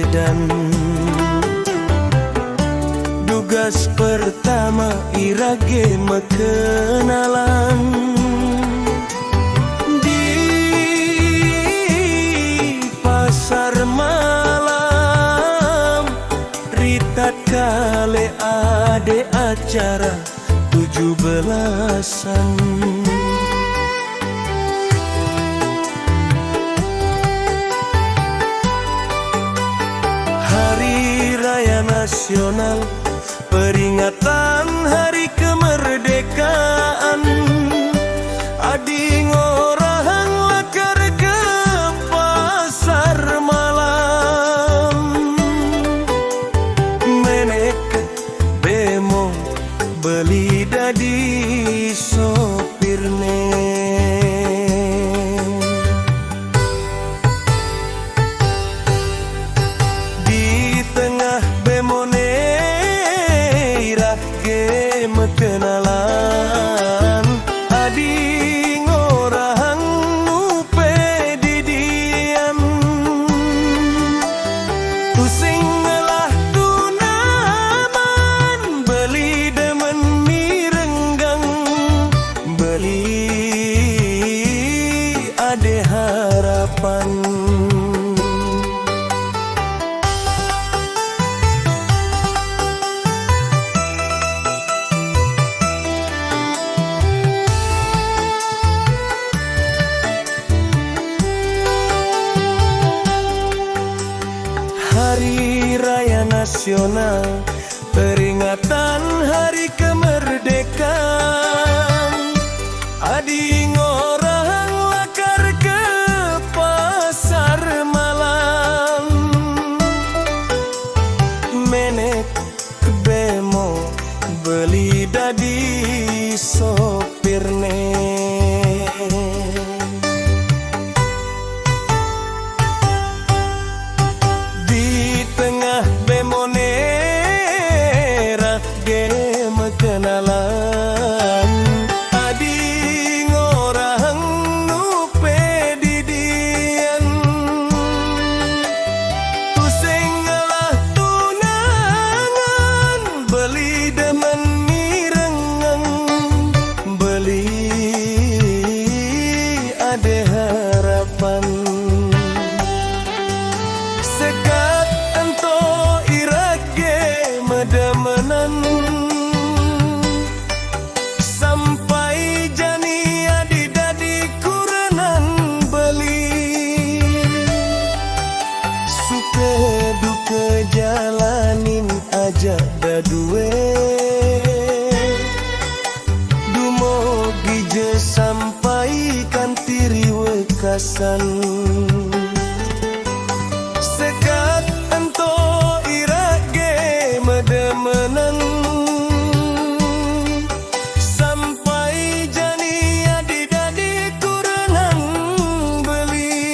edan. Tugas pertama irage mekenalan di pasar malam. Ritat kale ade acara 17-an. Hari Raya Nasional, peringatan hari kemerdekaan. Adi ngorang lakar ke pasar malam. Menek bemo beli dadi sopirne. Di tengah bemone mekenalan, adi ngorang nupe didian. Pusing ngelah tunaman, beli demen mirenggang. Beli ade harapan. Hari Raya Nasional, peringatan hari kemerdekaan. Adi ngorang lakar ke pasar malam. Menek bemo beli dadi sopirne. Kenalan, adi ngorang nupe didian. Pusing ngelah tunangan, beli demen mirengang. Beli ade harapan. Sekat ento irage medemenan. Duke jalanin aja da duwe. Dumogi je sampaikan tiri wekasan. Sekat ento irage medemenan. Sampai jani adi dadi kurenang beli.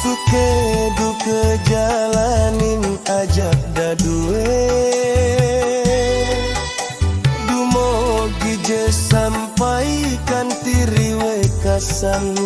Suke duke jalanin ajak da duwe. Dumogi je sampaikan tiri wekasan.